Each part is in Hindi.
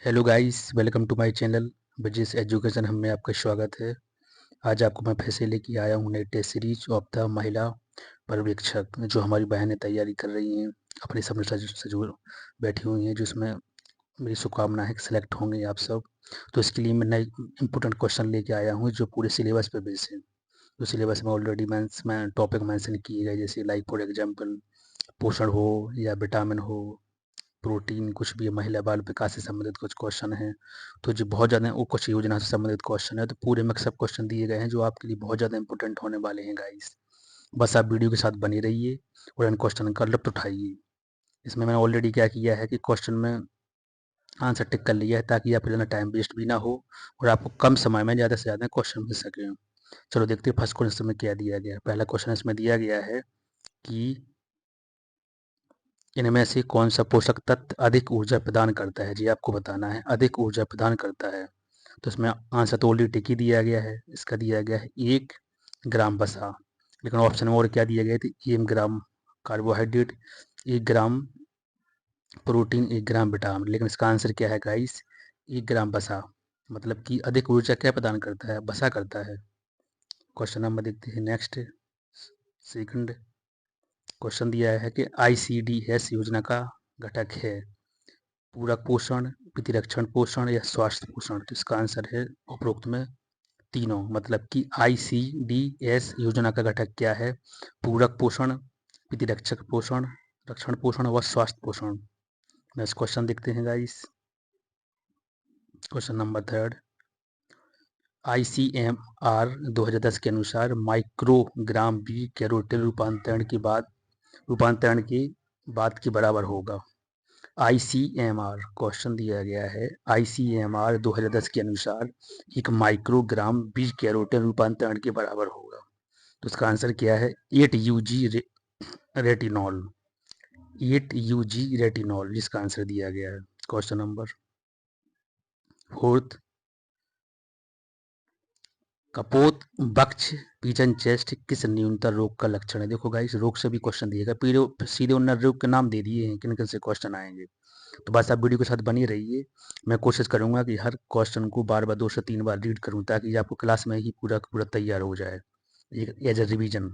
Hello guys, welcome to my channel business education. हम में आपका स्वागत है। आज आपको मैं फिर से लेके आया हूँ नई टेस्ट सीरीज ऑफ द महिला पर्यवेक्षक, जो हमारी बहनें तैयारी कर रही हैं, अपने सपने से जो बैठी हुई हैं, जिसमें मेरी शुभकामना है कि सिलेक्ट होंगे आप सब। तो इसके लिए मैं नए इंपॉर्टेंट क्वेश्चन लेके आया हूँ जो पूरे सिलेबस पे बेस्ड है। तो सिलेबस में ऑलरेडी मैं टॉपिक मेंशन किए गए, जैसे लाइक फॉर एग्जांपल पोषण हो या विटामिन हो, प्रोटीन, कुछ भी महिला बाल विकास से संबंधित कुछ क्वेश्चन हैं। तो जो बहुत ज़्यादा वो कुछ योजना से संबंधित क्वेश्चन है, तो पूरे में सब क्वेश्चन दिए गए हैं जो आपके लिए बहुत ज़्यादा इंपॉर्टेंट होने वाले हैं गाइस। बस आप वीडियो के साथ बने रहिए और इन क्वेश्चन का लुत्फ उठाइए। इसमें मैंने ऑलरेडी क्या किया है कि क्वेश्चन में आंसर टिक कर लिया है, ताकि आपका ज़्यादा टाइम वेस्ट भी ना हो और आपको कम समय में ज़्यादा से ज़्यादा क्वेश्चन मिल सके। चलो देखते हैं फर्स्ट क्वेश्चन में क्या दिया गया है। पहला क्वेश्चन इसमें दिया गया है कि इनमें से कौन सा पोषक तत्व अधिक ऊर्जा प्रदान करता है। जी आपको बताना है अधिक ऊर्जा प्रदान करता है। तो इसमें आंसर तो ऑलरेडी टिक ही दिया गया है। इसका दिया गया है 1 ग्राम वसा, लेकिन ऑप्शन में और क्या दिया गया है, 1 ग्राम कार्बोहाइड्रेट, 1 ग्राम प्रोटीन, 1 ग्राम विटामिन। लेकिन इसका आंसर क्या है गाइस, 1 ग्राम वसा। मतलब कि अधिक ऊर्जा क्या प्रदान करता है, वसा करता है। क्वेश्चन नंबर देखते हैं नेक्स्ट। सेकंड क्वेश्चन दिया है कि ICDS योजना का घटक है पूरक पोषण, प्रतिरक्षण पोषण या स्वास्थ्य पोषण। तो इसका आंसर है उपरोक्त में तीनों। मतलब कि ICDS योजना का घटक क्या है, पूरक पोषण, प्रतिरक्षक पोषण, रक्षण पोषण व स्वास्थ्य पोषण। नेक्स्ट क्वेश्चन देखते हैं guys. Question number third, ICMR 2010 के अनुसार माइक्रोग्राम बी कैरोटीन रूपांतरण के बाद के बराबर होगा। ICMR क्वेश्चन दिया गया है, ICMR 2010 के अनुसार एक माइक्रोग्राम बीज कैरोटीन रूपांतरण के बराबर होगा। तो इसका आंसर क्या है, 8 UG रेटिनॉल, 8 UG रेटिनॉल जिसका आंसर दिया गया है। क्वेश्चन नंबर फोर्थ, कपोत बक्ष पिजन चेस्ट किस न्यूनतर रोग का लक्षण है। देखो गाइस, रोग से भी क्वेश्चन दिएगा, सीधे उन रोग के नाम दे दिए हैं, किन किन से क्वेश्चन आएंगे। तो बस आप वीडियो के साथ बनी रहिए। मैं कोशिश करूंगा कि हर क्वेश्चन को बार बार 2 से 3 बार रीड करूं, ताकि आपको क्लास में ही पूरा पूरा तैयार हो जाए, एक एज ए रिविजन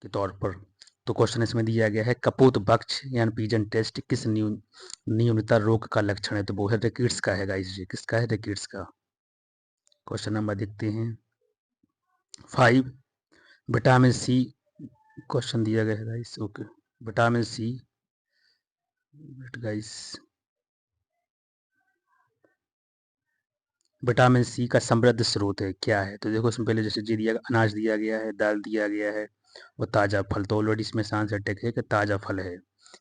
के तौर पर। तो क्वेश्चन इसमें दिया गया है, कपोत बक्ष यानी पीजन टेस्ट किस न्यूनतर रोग का लक्षण है। तो वो है रिकेट्स का है गाइस जी। किसका है, रिकेट्स का। क्वेश्चन नंबर देखते हैं 5, विटामिन सी क्वेश्चन दिया गया है guys. Okay, vitamin C guys, vitamin C का समृद्ध स्रोत है क्या है। तो देखो इसमें पहले जैसे जी दिया, अनाज दिया गया है, दाल दिया गया है और ताज़ा फल। तो ऑलरेडी इसमें आंसर टेक है कि ताज़ा फल है।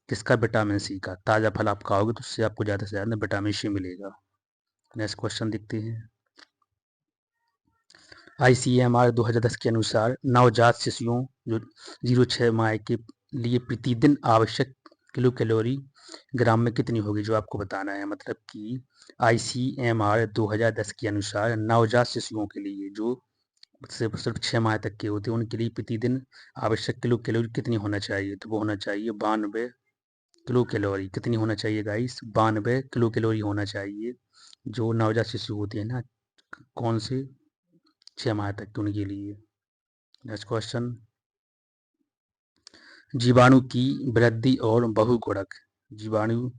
किसका, विटामिन सी का। ताज़ा फल आप खाओगे तो उससे आपको ज़्यादा से ज़्यादा विटामिन सी मिलेगा। नेक्स्ट क्वेश्चन देखते हैं, ICMR 2010 के अनुसार नवजात शिशुओं जो 0 से 6 माह के लिए प्रतिदिन आवश्यक किलो कैलोरी ग्राम में कितनी होगी, जो आपको बताना है। मतलब कि ICMR 2010 के अनुसार नवजात शिशुओं के लिए जो सिर्फ 6 माह तक के होते हैं, उनके लिए प्रतिदिन आवश्यक किलो कैलोरी कितनी होना चाहिए। तो वो होना चाहिए 92 किलो कैलोरी। कितनी होना चाहिए गाइस, 92 किलो कैलोरी होना चाहिए। जो नवजात शिशु होते हैं ना, कौन से, 6 माह तक के, उनके लिए। नेक्स्ट क्वेश्चन, जीवाणु की वृद्धि और बहुगुणक, जीवाणु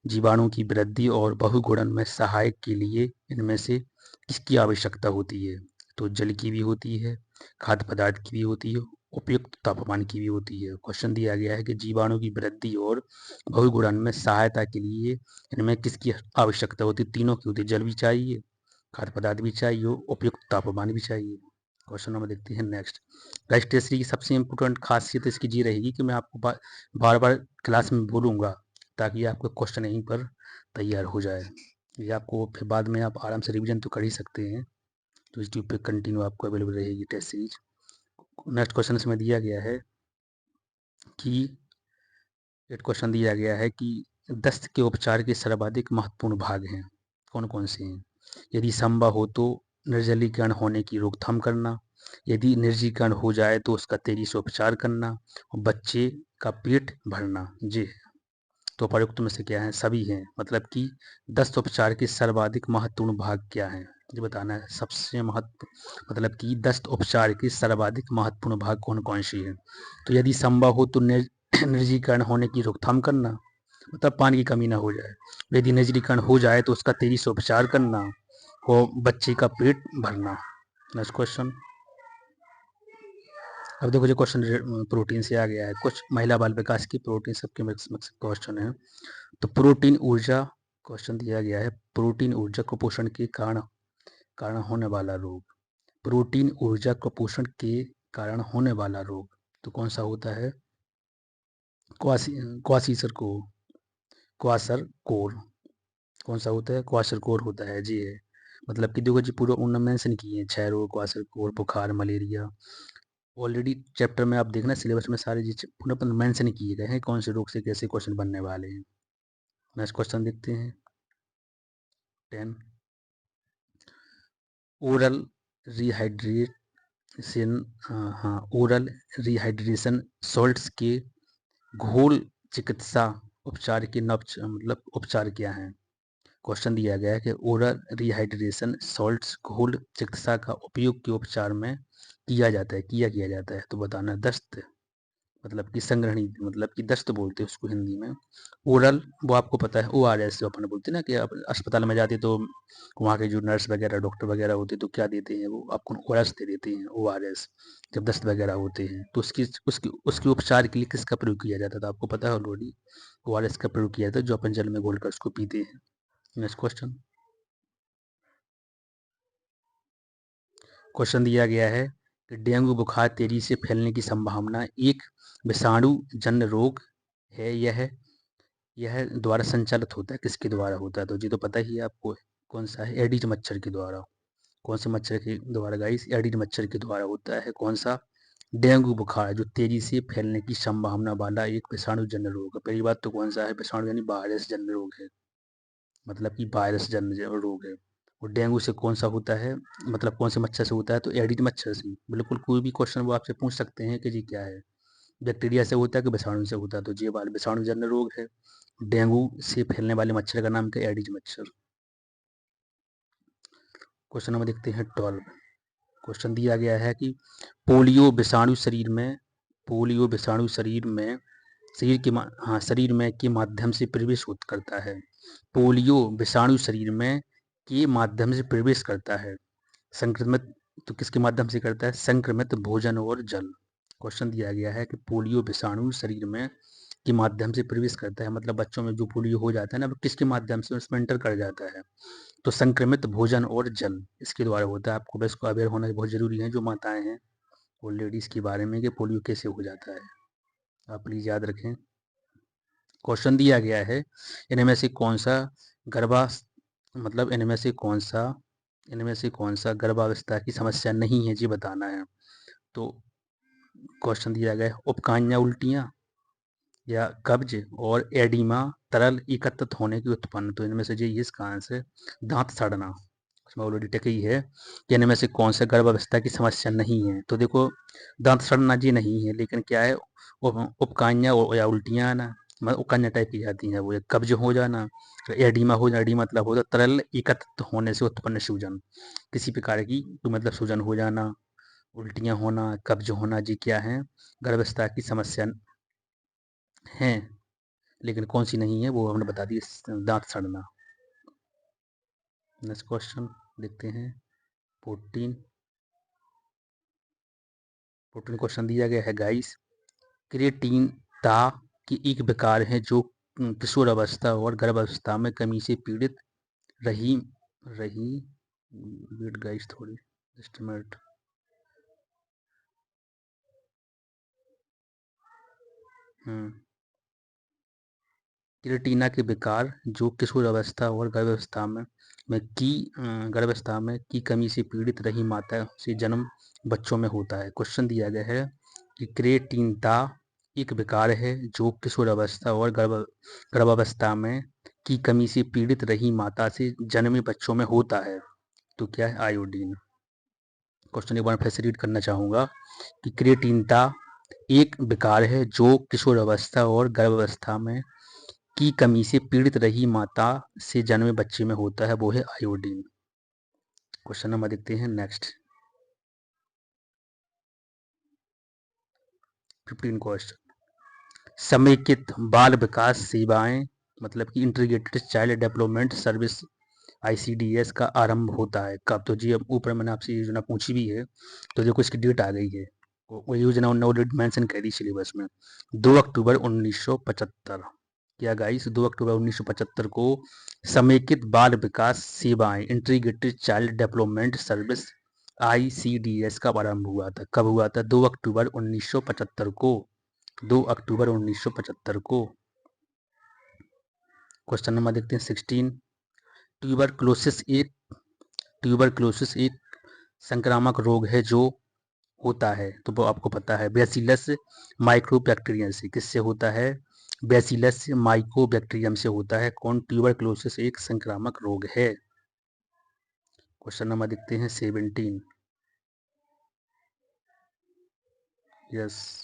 जीवाणु की वृद्धि और बहुगुणन में सहायक के लिए इनमें से किसकी आवश्यकता होती है। तो जल की भी होती है, खाद्य पदार्थ की भी होती है, उपयुक्त तापमान की भी होती है। क्वेश्चन दिया गया है कि जीवाणु की वृद्धि और बहुगुणन में सहायता के लिए इनमें किसकी आवश्यकता होती है। तीनों की होती है, जल भी चाहिए, खाद्य पदार्थ भी चाहिए, उपयुक्त तापमान भी चाहिए। क्वेश्चन नंबर देखते हैं नेक्स्ट। गाइस, टेस्ट की सबसे इम्पोर्टेंट खासियत इसकी जी रहेगी कि मैं आपको बार बार क्लास में बोलूँगा, ताकि आपका क्वेश्चन यहीं पर तैयार हो जाए। ये आपको फिर बाद में आप आराम से रिवीजन तो कर ही सकते हैं। तो यूट्यूब पे कंटिन्यू आपको अवेलेबल रहेगी टेस्ट सीरीज। नेक्स्ट क्वेश्चन इसमें दिया गया है कि, एक क्वेश्चन दिया गया है कि दस्त के उपचार के सर्वाधिक महत्वपूर्ण भाग हैं, कौन कौन से हैं। यदि संभव हो तो निर्जलीकरण होने की रोकथाम करना, यदि निर्जलीकरण हो जाए तो उसका तेजी से उपचार करना, और बच्चे का पेट भरना। जी, तो उपयुक्त में से क्या है? सभी हैं। मतलब कि दस्त उपचार के सर्वाधिक महत्वपूर्ण भाग क्या हैं? ये बताना है। सबसे महत्व मतलब कि दस्त उपचार के सर्वाधिक महत्वपूर्ण भाग कौन कौन से हैं? तो यदि संभव हो तो निर्जलीकरण होने की रोकथाम करना, मतलब पानी की कमी ना हो जाए। यदि निर्जलीकरण हो जाए तो उसका तेजी से उपचार करना, और बच्चे का पेट भरना। Next question. अब देखो जो क्वेश्चन प्रोटीन से आ गया है, कुछ महिला बाल विकास की प्रोटीन सबके मिक्स क्वेश्चन है। तो प्रोटीन ऊर्जा क्वेश्चन दिया गया है, प्रोटीन ऊर्जा कुपोषण के कारण कारण होने वाला रोग। प्रोटीन ऊर्जा कुपोषण के कारण होने वाला रोग तो कौन सा होता है? क्वासीसर को क्वासर कोर। कौन सा होता है? क्वासर कोर होता है जी है। मतलब कि देखो जी पूरा उन्होंने मेंशन किए हैं, क्षय रोग, क्वासर कोर, बुखार, मलेरिया। ऑलरेडी चैप्टर में आप देखना सिलेबस में सारे जी पूरा मेंशन किए गए हैं कौन से रोग से कैसे क्वेश्चन बनने वाले हैं। नेक्स्ट क्वेश्चन देखते हैं 10। ओरल रिहाइड्रेशन, हाँ ओरल रिहाइड्रेशन सॉल्ट्स के घोल चिकित्सा उपचार के मतलब उपचार क्या है? क्वेश्चन दिया गया है कि ओरल रिहाइड्रेशन सॉल्ट्स घोल चिकित्सा का उपयोग के उपचार में किया जाता है। तो बताना दस्त, मतलब कि संग्रहणी, मतलब कि दस्त बोलते हैं उसको हिंदी में। ओरल वो आपको पता है ORS जो अपन बोलते हैं ना, कि आप अस्पताल में जाते तो वहाँ के जो नर्स वगैरह डॉक्टर वगैरह होते हैं तो क्या देते हैं, वो आपको ORS दे देते हैं। ORS जब दस्त वगैरह होते हैं तो उसकी उसकी उसके उपचार के लिए किसका प्रयोग किया जाता था? आपको पता है ऑलरेडी, ORS का प्रयोग किया जाता है जो अपन जल में घोलकर उसको पीते हैं। Next question. क्वेश्चन दिया गया है कि डेंगू बुखार तेजी से फैलने की संभावना एक विषाणु जन्य रोग है, यह द्वारा संचालित होता है, किसके द्वारा होता है? तो जी तो पता ही है आपको, कौन सा है? एडिज मच्छर के द्वारा। कौन से मच्छर के द्वारा गाइस? एडिज मच्छर के द्वारा होता है। कौन सा? डेंगू बुखार, जो तेजी से फैलने की संभावना वाला एक विषाणु जन्य रोग है। पहली बात तो कौन सा है? विषाणु यानी वायरस जन्य रोग है, मतलब कि वायरस जन्य रोग है। और डेंगू से कौन सा होता है, मतलब कौन से मच्छर से होता है? तो एडिज मच्छर से। बिल्कुल कोई भी क्वेश्चन वो आपसे पूछ सकते हैं कि जी क्या है, बैक्टीरिया से होता है कि विषाणु से होता है? तो ये वाला विषाणु जन्य रोग है। डेंगू से फैलने वाले मच्छर का नाम क्या है? एडिज मच्छर। क्वेश्चन नंबर देखते हैं 12। क्वेश्चन दिया गया है कि पोलियो विषाणु शरीर में पोलियो विषाणु शरीर में के माध्यम से प्रवेश करता है। पोलियो विषाणु शरीर में के माध्यम से प्रवेश करता है। संक्रमित, तो किसके माध्यम से करता है? संक्रमित भोजन और जल। क्वेश्चन दिया गया है कि पोलियो विषाणु शरीर में के माध्यम से प्रवेश करता है, मतलब बच्चों में जो पोलियो हो जाता है ना, वो किसके माध्यम से उसमें एंटर कर जाता है? तो संक्रमित भोजन और जल इसके द्वारा होता है। आपको बस को अवेयर होना बहुत जरूरी है, जो माताएं हैं ऑलरेडी इसके बारे में कि पोलियो कैसे हो जाता है, आप प्लीज याद रखें। क्वेश्चन दिया गया है इनमें से कौन सा गर्भा मतलब इनमें से कौन सा गर्भावस्था की समस्या नहीं है, जी बताना है। तो क्वेश्चन दिया गया है उपकान्या उल्टियाँ या कब्ज और एडिमा तरल एकत्रित होने की उत्पन्न। तो इनमें से ये इसका आंसर दांत सड़ना, उसमें ऑलरेडी टिक ही है कि इनमें से कौन सा गर्भावस्था की समस्या नहीं है। तो देखो दांत सड़ना जी नहीं है, लेकिन क्या है, उपकान्या या उल्टियाँ आना, मतलब उपकान्या टाइप की जाती हैं वो, या कब्ज हो जाना, तो एडिमा हो जाना, एडिमा मतलब होता तरल एकत्रित होने से उत्पन्न सूजन, किसी प्रकार की तो मतलब सूजन हो जाना, उल्टियाँ होना, कब्ज होना, जी क्या है? गर्भावस्था की समस्या हैं, लेकिन कौन सी नहीं है वो हमने बता दी, दांत सड़ना। नेक्स्ट क्वेश्चन देखते हैं 14। क्वेश्चन दिया गया है गाइस, क्रिएटिन ता की एक विकार है जो किशोर अवस्था और गर्भावस्था में कमी से पीड़ित रही रही वेट गाइस थोड़ी जस्ट मिनट। क्रिएटिना के विकार जो किशोर अवस्था और गर्भावस्था में की कमी से पीड़ित रही माता से जन्म बच्चों में होता है। क्वेश्चन दिया गया है कि क्रिएटिनता एक विकार है जो किशोर अवस्था और गर्भावस्था में की कमी से पीड़ित रही माता से जन्मे बच्चों में होता है। तो क्या है? आयोडीन। क्वेश्चन एक बार फिर से रीड करना चाहूँगा कि क्रिएटिनता एक विकार है जो किशोर अवस्था और गर्भावस्था में की कमी से पीड़ित रही माता से जन्मे बच्चे में होता है, वो है आयोडीन। क्वेश्चन नंबर देखते हैं नेक्स्ट 15 क्वेश्चन। समेकित बाल विकास सेवाएं मतलब कि integrated child development service ICDS का आरंभ होता है कब? तो जी अब ऊपर मैंने आपसे योजना पूछी भी है, तो देखो इसकी डेट आ गई है, वो योजना ऑलरेडी मेंशन कर दी सिलेबस में, 2 अक्टूबर 1975। क्या गाइस? 2 अक्टूबर 1975 को समेकित बाल विकास सेवाएं integrated child development service ICDS का आरंभ हुआ था। कब हुआ था? 2 अक्टूबर 1975 को। 2 अक्टूबर 1975 को। क्वेश्चन नंबर देखते हैं 16। ट्यूबरक्लोसिस एक संक्रामक रोग है जो होता है, तो वो आपको पता है, बैसिलस माइक्रोबैक्टीरियम से। किससे होता है? बैसिलस माइकोबैक्टीरियम से होता है। कौन? ट्यूबरक्लोसिस एक संक्रामक रोग है। क्वेश्चन नंबर देखते हैं 17। यस,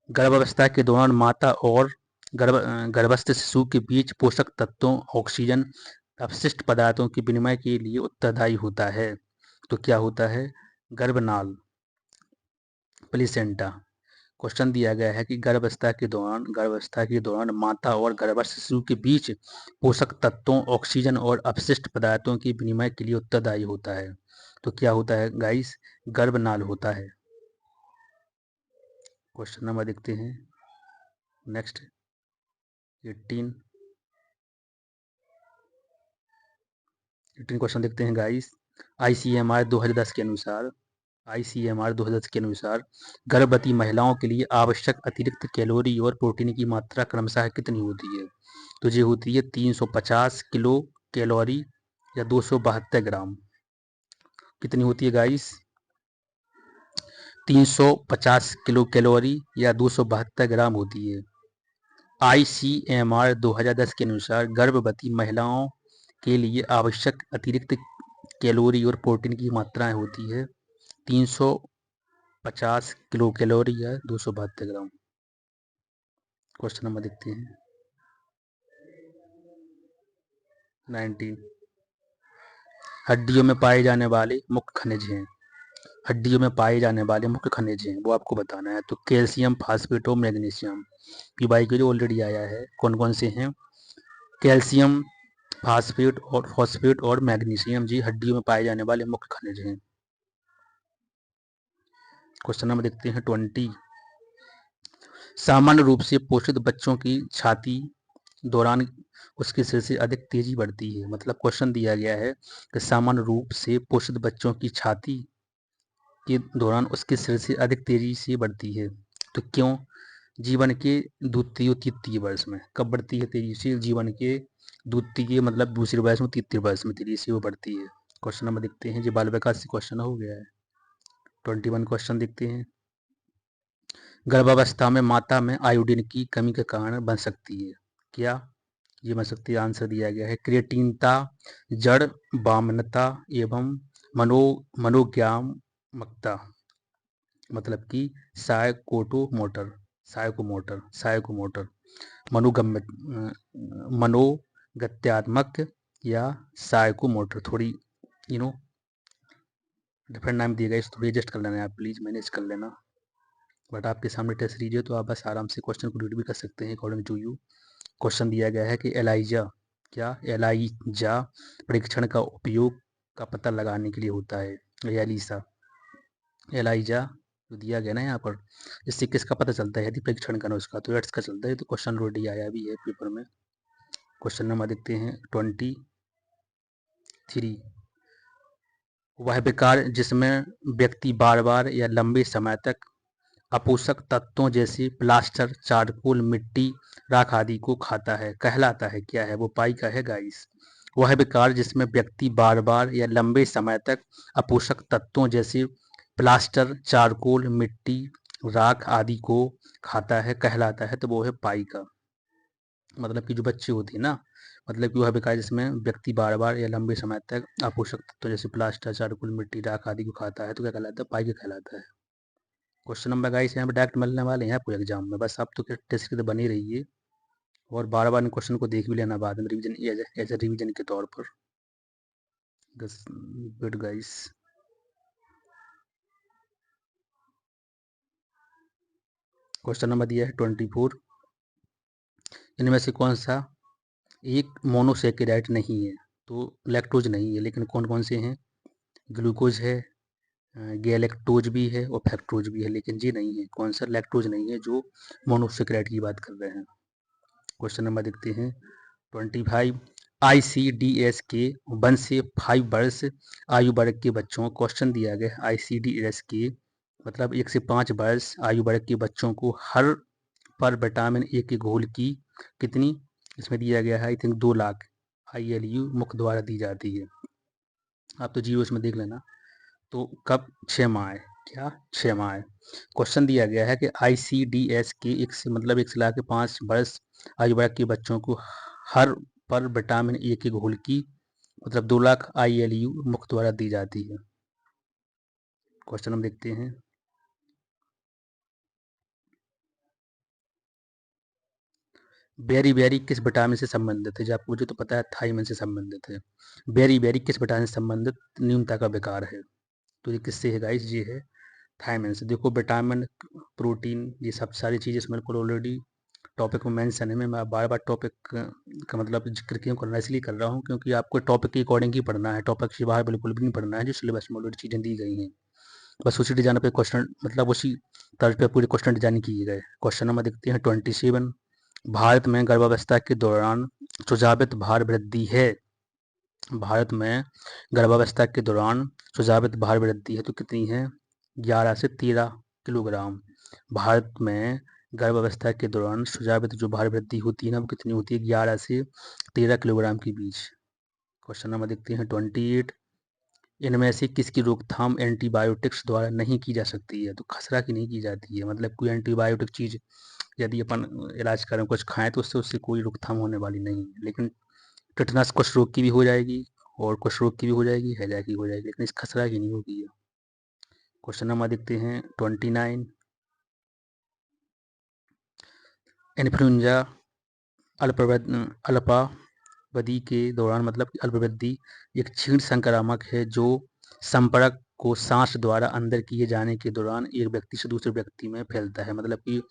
गर्भावस्था के दौरान माता और गर्भस्थ शिशु के बीच पोषक तत्वों, ऑक्सीजन, अपशिष्ट पदार्थों के विनिमय के लिए उत्तरदायी होता है। तो क्या होता है? गर्भनाल, प्लेसेंटा। क्वेश्चन दिया गया है कि गर्भावस्था के दौरान माता और गर्भस्थ शिशु के बीच पोषक तत्वों, ऑक्सीजन और अपशिष्ट पदार्थों के विनिमय के लिए उत्तरदायी होता है। तो क्या होता है गाइस? गर्भनाल होता है। क्वेश्चन नंबर देखते हैं नेक्स्ट 18। 18 क्वेश्चन देखते हैं गाइस। ICMR 2010 के अनुसार गर्भवती महिलाओं के लिए आवश्यक अतिरिक्त कैलोरी और प्रोटीन की मात्रा क्रमशः कितनी होती है? तो ये होती है 350 किलो कैलोरी या 272 ग्राम। कितनी होती है गाइस? 350 किलो कैलोरी या 272 ग्राम होती है। ICMR 2010 के अनुसार गर्भवती महिलाओं के लिए आवश्यक अतिरिक्त कैलोरी और प्रोटीन की मात्राएं होती है 350 किलो कैलोरी या 272 ग्राम। क्वेश्चन नंबर देखते हैं 19। हड्डियों में पाए जाने वाले मुख्य खनिज हैं। हड्डियों में पाए जाने वाले मुख्य खनिज हैं वो आपको बताना है। तो कैल्शियम, फास्फेट और मैग्नीशियम। PY के जो ऑलरेडी आया है, कौन कौन से हैं? कैल्शियम, फॉस्फेट और मैग्नीशियम जी हड्डियों में पाए जाने वाले मुख्य खनिज हैं। क्वेश्चन नंबर देखते हैं 20। सामान्य रूप से पोषित बच्चों की छाती दौरान उसके सिर से अधिक तेजी बढ़ती है। मतलब क्वेश्चन दिया गया है कि सामान्य रूप से पोषित बच्चों की छाती के दौरान उसके सिर से अधिक तेजी से बढ़ती है। तो क्यों? जीवन के द्वितीय तृतीय वर्ष में। कब बढ़ती है तेजी से? जीवन के द्वितीय मतलब दूसरे वर्ष में, तृतीय वर्ष में तेजी से वो बढ़ती है। क्वेश्चन नंबर देखते हैं, जो बाल विकास से क्वेश्चन हो गया है। 21 क्वेश्चन देखते हैं। गर्भावस्था में माता में आयोडीन की कमी के कारण बन सकती है। क्या ये बन सकती है? आंसर दिया गया है क्रिएटिनता, जड़ वामनता एवं मनोज्ञामकता। मतलब कि साइकोमोटर मनोगम्य मनोगत्यात्मक या साइकोमोटर। थोड़ी यू नो डिफरेंट नाम दिए गए, इस थोड़ी एडजस्ट कर लेना है आप, प्लीज़ मैनेज कर लेना। बट आपके सामने टेस्ट लीजिए तो आप बस आराम से क्वेश्चन को रीड भी कर सकते हैं अकॉर्डिंग टू यू। क्वेश्चन दिया गया है कि एलाइजा परीक्षण का उपयोग का पता लगाने के लिए होता है। एलाइजा जो दिया गया ना यहाँ पर, इससे किसका पता चलता है? यदि परीक्षण का नुस्खा तो एड्स का चलता है। तो क्वेश्चन ऑलरेडी आया भी है पेपर में। क्वेश्चन नंबर देखते हैं 23। वह विकार जिसमें व्यक्ति बार बार या लंबे समय तक अपोषक तत्वों जैसे प्लास्टर, चारकोल, मिट्टी, राख आदि को खाता है कहलाता है क्या है? वो पाई का है गाइस। वह विकार जिसमें व्यक्ति बार बार या लंबे समय तक अपोषक तत्वों जैसे प्लास्टर, चारकोल, मिट्टी, राख आदि को खाता है कहलाता है, तो वो है पाई का। मतलब कि जो बच्चे होते हैं ना, मतलब कि वह विकार जिसमें व्यक्ति बार बार या लंबे समय तक अपोषक तत्वों जैसे प्लास्टर, चारकोल, मिट्टी, राख आदि को खाता है, तो क्या कहलाता है? पाई का कहलाता है। क्वेश्चन नंबर गाइस यहाँ पे डायरेक्ट मिलने वाले हैं आपको एग्जाम में, बस आप तो टेस्ट के तो बने रहिए। और बार बार इन क्वेश्चन को देख भी लेना बाद में रिवीजन एज ए रिवीजन के तौर पर। Good guys. क्वेश्चन नंबर दिया है 24। इनमें से कौन सा एक मोनोसेकेराइड नहीं है? तो लैक्टोज नहीं है, लेकिन कौन कौन से हैं? ग्लूकोज है, गैलेक्टोज भी है और फैक्टोज भी है, लेकिन ये नहीं है। कौन सा? लैक्टोज नहीं है, जो मोनोसेकेराइड की बात कर रहे हैं। क्वेश्चन नंबर देखते हैं 25। ICDS के 1 से 5 वर्ष आयु वर्ग के बच्चों, क्वेश्चन दिया गया ICDS के मतलब 1 से 5 वर्ष आयु वर्ग के बच्चों को हर पर विटामिन ए के घोल की कितनी, इसमें दिया गया है आई थिंक 2 लाख ILU मुख्य द्वारा दी जाती है। आप तो जीरो इसमें देख लेना। तो कब? 6 माह है। क्या? 6 माह है। क्वेश्चन दिया गया है कि ICDS के 1 से मतलब 1 से ला के 5 वर्ष आयु वर्ग के बच्चों को हर पर विटामिन ए के घोल की मतलब 2 लाख ILU मुख्य द्वारा दी जाती है। क्वेश्चन हम देखते हैं। बेरी बेरी किस विटामिन से संबंधित है? जो आपको मुझे तो पता है थायमिन से संबंधित है। बेरी बेरी किस विटामिन से संबंधित न्यूनता का विकार है? तो ये किससे है गाइस? ये है थायमिन से। देखो विटामिन, प्रोटीन, ये सब सारी चीज़ें इसमें बिल्कुल ऑलरेडी टॉपिक में मेंशन है। मैं बार बार टॉपिक का मतलब जिक्र क्यों कर रहा, इसलिए कर रहा हूँ क्योंकि आपको टॉपिक के अकॉर्डिंग ही पढ़ना है, टॉपिक से बाहर बिल्कुल भी नहीं पढ़ना है। जो सिलेबस में ऑलरेडी चीज़ें दी गई हैं, बस उसी डिजाइन पे क्वेश्चन मतलब उसी तर्ज पे पूरे क्वेश्चन डिजाइन किए गए। क्वेश्चन नंबर देखते हैं 27। भारत में गर्भावस्था के दौरान सुझावित भार वृद्धि है। भारत में गर्भावस्था के दौरान सुझावित भार वृद्धि है तो कितनी है? 11 से 13 किलोग्राम। भारत में गर्भावस्था के दौरान सुझावित जो भार वृद्धि होती है ना, वो कितनी होती है? 11 से 13 किलोग्राम के बीच। क्वेश्चन नंबर देखते हैं 28। इनमें से किसकी रोकथाम एंटीबायोटिक्स द्वारा नहीं की जा सकती है? तो खसरा की नहीं की जाती है। मतलब कोई एंटीबायोटिक चीज़ यदि अपन इलाज करें, कुछ खाएं, तो उससे उससे कोई रोकथाम होने वाली नहीं है। लेकिन टिटनस कुछ रोग की भी हो जाएगी और कुछ रोग की भी हो जाएगी, हैजा की हो जाएगी, लेकिन इस खसरा की नहीं होगी। क्वेश्चन नंबर देखते हैं 29। इन्फ्लुएंजा अल्पावधि के दौरान मतलब अल्पावधि एक क्षीण संक्रामक है जो संपर्क को सांस द्वारा अंदर किए जाने के दौरान एक व्यक्ति से दूसरे व्यक्ति में फैलता है। मतलब कि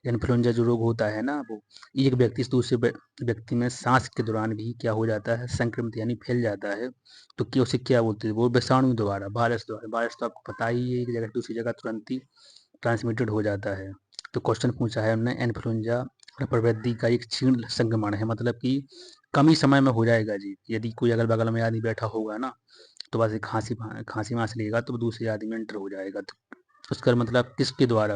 इन्फ्लुएंजा जो रोग होता है ना, वो एक व्यक्ति से दूसरे व्यक्ति में सांस के दौरान भी क्या हो जाता है? संक्रमित यानी फैल जाता है। तो क्या उसे क्या बोलते हैं? वो विषाणु द्वारा, वायरस द्वारा। वायरस तो आपको पता ही है, एक जगह से दूसरी जगह तुरंत ही ट्रांसमिटेड हो जाता है। तो क्वेश्चन पूछा है हमने, इन्फ्लुएंजा प्रवृत्ति का एक क्षीण संक्रमण है, मतलब कि कम ही समय में हो जाएगा जी। यदि कोई अगल बगल में आदमी बैठा होगा ना, तो बस खांसी खांसी मास लेगा तो दूसरे आदमी में एंटर हो जाएगा। तो उसका मतलब किसके द्वारा?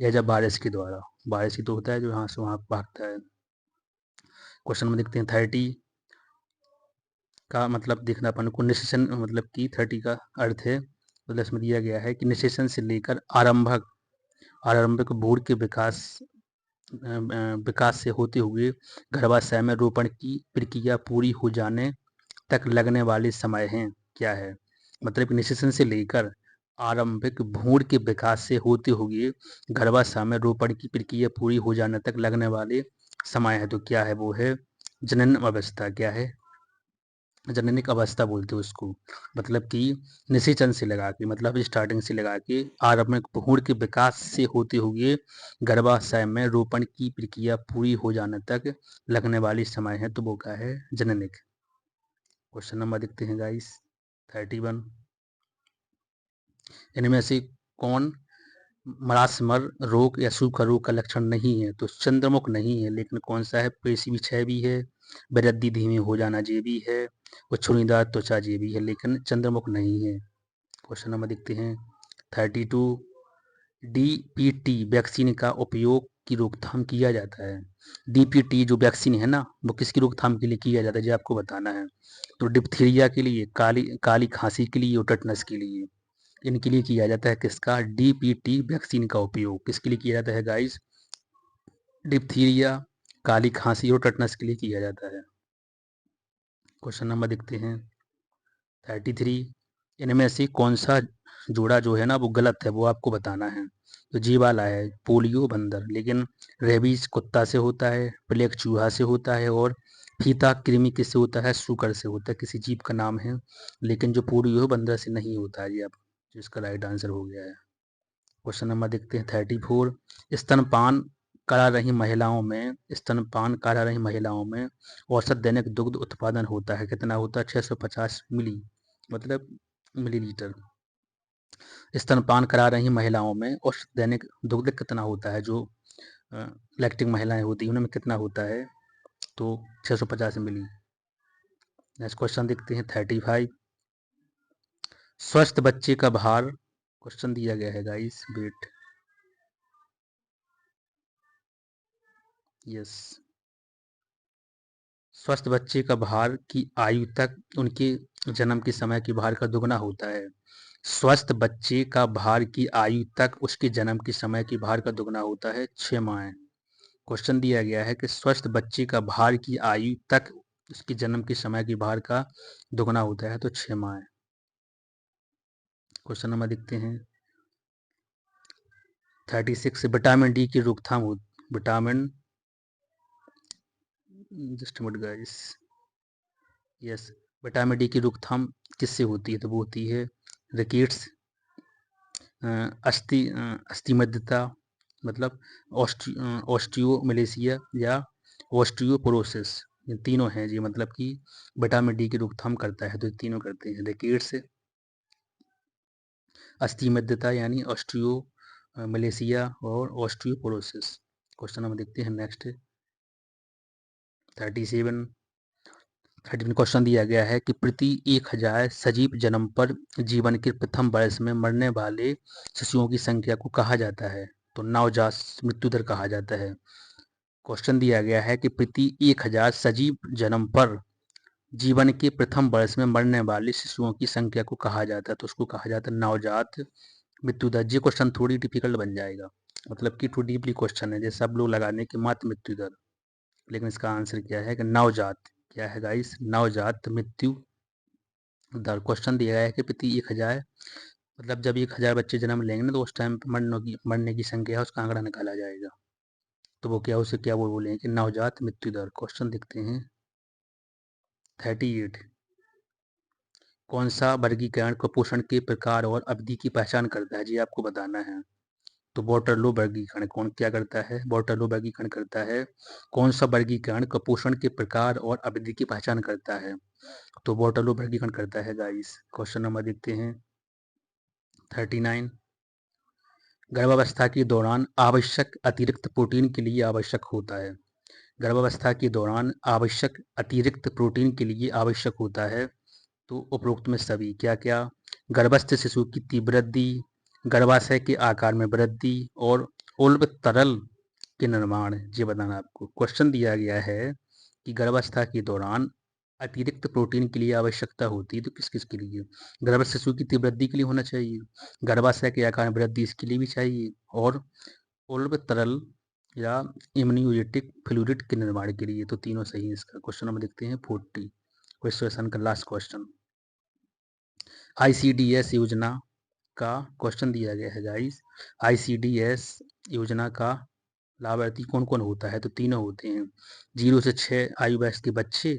या जब वायरस के द्वारा। वायरस ही तो होता है जो यहाँ से वहाँ भागता है। क्वेश्चन में देखते हैं 30 का मतलब देखना अपन को। निषेचन मतलब कि 30 का अर्थ है, मतलब इसमें दिया गया है कि निषेचन से लेकर आरंभिक भ्रूण के विकास से होते हुए गर्भाशय में रोपण की प्रक्रिया पूरी हो जाने तक लगने वाले समय हैं। क्या है? मतलब निषेचन से लेकर आरंभिक भ्रूण के विकास से होते हुए गर्भाशय में रोपण की प्रक्रिया पूरी हो जाने तक लगने वाले समय है। तो क्या है? वो है जनन अवस्था। क्या है? जननिक अवस्था बोलते हैं उसको। मतलब कि निषेचन से लगा के मतलब स्टार्टिंग से लगा के आरंभिक भ्रूण के विकास से होते हुए गर्भाशय में रोपण की प्रक्रिया पूरी हो जाने तक लगने वाली समय है, तो वो क्या है? जननिक। क्वेश्चन नंबर देखते हैं गाइस 31। इनमें से कौन मरासमर रोग या सूखा रोग का लक्षण नहीं है? तो चंद्रमुख नहीं है, लेकिन कौन सा है? पेशी विक्षय भी है, वृद्धि धीमी हो जाना ये भी है, और छुरीदार त्वचा ये भी है, लेकिन चंद्रमुख नहीं है। क्वेश्चन नंबर देखते हैं 32। DPT वैक्सीन का उपयोग की रोकथाम किया जाता है। DPT जो वैक्सीन है ना, वो किसकी रोकथाम के लिए किया जाता है, ये आपको बताना है। तो डिप्थीरिया के लिए, काली काली खांसी के लिए और टेटनस के लिए, इनके लिए किया जाता है किसका? DPT वैक्सीन का उपयोग किसके लिए किया जाता है गाइस? डिप्थीरिया, काली खांसी और टेटनस के लिए किया जाता है। क्वेश्चन नंबर देखते हैं 33। इनमें से कौन सा जोड़ा जो है ना वो गलत है, वो आपको बताना है। तो जी वाला है पोलियो बंदर, लेकिन रेबीज कुत्ता से होता है, प्लेग चूहा से होता है, और फीता कृमि किससे होता है, सूकर से होता है, किसी जीव का नाम है। लेकिन जो पोलियो बंदर से नहीं होता है। जी आप, जिसका राइट आंसर हो गया है। क्वेश्चन नंबर देखते हैं 34। स्तनपान करा रही महिलाओं में, स्तनपान करा रही महिलाओं में औसत दैनिक दुग्ध उत्पादन होता है कितना होता है, 650 मिली, मतलब मिलीलीटर। स्तनपान करा रही महिलाओं में औसत दैनिक दुग्ध कितना होता है, जो लैक्टिंग महिलाएं होती हैं उनमें कितना होता है, तो 650 मिली। नेक्स्ट क्वेश्चन देखते हैं 35। स्वस्थ बच्चे का भार, क्वेश्चन दिया गया है गाइस, वेट, यस। स्वस्थ बच्चे का भार की आयु तक उनके जन्म के समय के भार का दुगना होता है। स्वस्थ बच्चे का भार की आयु तक उसके जन्म के समय के भार का दुगना होता है 6 माह। क्वेश्चन दिया गया है कि स्वस्थ बच्चे का भार की आयु तक उसके जन्म के समय के भार का दुगना होता है, तो 6 माह। क्वेश्चन नंबर देखते हैं 36। विटामिन डी की रोकथाम हो, vitamin, just minute guys, yes, vitamin D की रोकथाम किससे होती है, तो वो होती है रिकेट्स, अस्थिमज्जता, मतलब ऑस्टियोमेलेसिया या ऑस्टियोपोरोसिस, ये तीनों हैं जी, मतलब कि विटामिन डी की रोकथाम करता है, तो ये तीनों करते हैं, रिकेट्स, अस्थिमज्जता यानी ऑस्टियोमेलेसिया और ऑस्टियोपोरोसिस। क्वेश्चन नंबर देखते हैं नेक्स्ट 37। 13 क्वेश्चन दिया गया है कि प्रति 1000 सजीव जन्म पर जीवन के प्रथम वर्ष में मरने वाले शिशुओं की संख्या को कहा जाता है, तो नवजात मृत्यु दर कहा जाता है। क्वेश्चन दिया गया है कि प्रति 1000 सजीव जन्म पर जीवन के प्रथम वर्ष में मरने वाले शिशुओं की संख्या को कहा जाता है, तो उसको कहा जाता है नवजात मृत्यु दर। ये क्वेश्चन थोड़ी डिफिकल्ट बन जाएगा, मतलब कि थोड़ी डीपली क्वेश्चन है, जैसे सब लोग लगाने की मात्र मृत्यु दर, लेकिन इसका आंसर क्या है कि नवजात, क्या है गाइस, नवजात मृत्यु दर। क्वेश्चन दिया गया है कि प्रति 1000, मतलब जब 1000 बच्चे जन्म लेंगे ना, तो उस टाइम पे मरने की संख्या है, उसका आंकड़ा निकाला जाएगा, तो वो क्या, उसे क्या वो बोलेंगे कि नवजात मृत्यु दर। क्वेश्चन देखते हैं 38। कौन सा वर्गीकरण कुपोषण के प्रकार और अवधि की पहचान करता है, जी आपको बताना है। तो वॉटरलो वर्गीकरण कौन क्या करता है, वॉटरलो वर्गीकरण करता है। कौन सा वर्गीकरण कुपोषण के प्रकार और अवधि की पहचान करता है, तो वॉटरलो वर्गीकरण करता है गाइस। क्वेश्चन नंबर देखते हैं 39। गर्भावस्था के दौरान आवश्यक अतिरिक्त प्रोटीन के लिए आवश्यक होता है, गर्भावस्था के दौरान आवश्यक अतिरिक्त प्रोटीन के लिए आवश्यक होता है, तो उपरोक्त में सभी क्या क्या, गर्भस्थ शिशु की तीव्र वृद्धि, गर्भाशय के आकार में वृद्धि, और उल्ब तरल के निर्माण, ये बताना आपको। क्वेश्चन दिया गया है कि गर्भावस्था के दौरान अतिरिक्त प्रोटीन के लिए आवश्यकता होती है, तो किस किस के लिए, गर्भस्थ शिशु की तीव्र वृद्धि के लिए होना चाहिए, गर्भाशय के आकार में वृद्धि इसके लिए भी चाहिए, और उल्ब तरल या इम्यूनोजेटिक फ्लूइड के निर्माण के लिए, तो तीनों सही है इसका। क्वेश्चन नंबर देखते हैं 40, क्वेश्चन का लास्ट क्वेश्चन। ICDS योजना का क्वेश्चन दिया गया है गाइस, ICDS योजना का लाभार्थी कौन कौन होता है, तो तीनों होते हैं, 0 से 6 आयु वर्ष के बच्चे,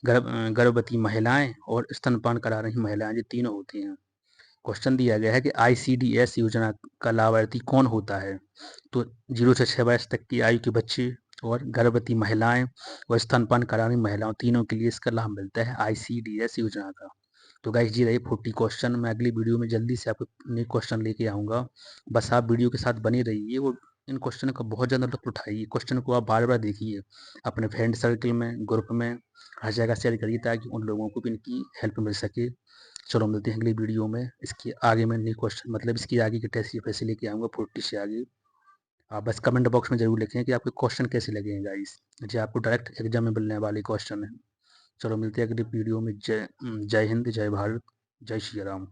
गर्भवती महिलाएं और स्तनपान करा रही महिलाएं, ये तीनों होती हैं। क्वेश्चन दिया गया है कि ICDS योजना का लाभार्थी कौन होता है, तो 0 से 6 वर्ष तक की आयु के बच्चे और गर्भवती महिलाएं और स्तनपान करा रही महिलाओं, तीनों के लिए इसका लाभ मिलता है ICDS योजना का। तो गाइस जी रही 40 क्वेश्चन। मैं अगली वीडियो में जल्दी से आपको नए क्वेश्चन लेके आऊँगा, बस आप वीडियो के साथ बने रहिए, वो इन क्वेश्चन का बहुत ज़्यादा लुत्फ़ उठाइए, क्वेश्चन को आप बार बार देखिए, अपने फ्रेंड सर्कल में, ग्रुप में, हर जगह शेयर करिए, ताकि उन लोगों को भी इनकी हेल्प मिल सके। चलो मिलते हैं अगली वीडियो में, इसके आगे मैं नई क्वेश्चन, मतलब इसकी आगे के टेस्ट वैसे लेके आऊँगा 40 से आगे। आप बस कमेंट बॉक्स में ज़रूर लिखें कि आपके क्वेश्चन कैसे लगे हैं गाइस, जो आपको डायरेक्ट एग्जाम में मिलने वाले क्वेश्चन है। चलो मिलते हैं अगली वीडियो में। जय हिंद, जय भारत, जय श्री राम।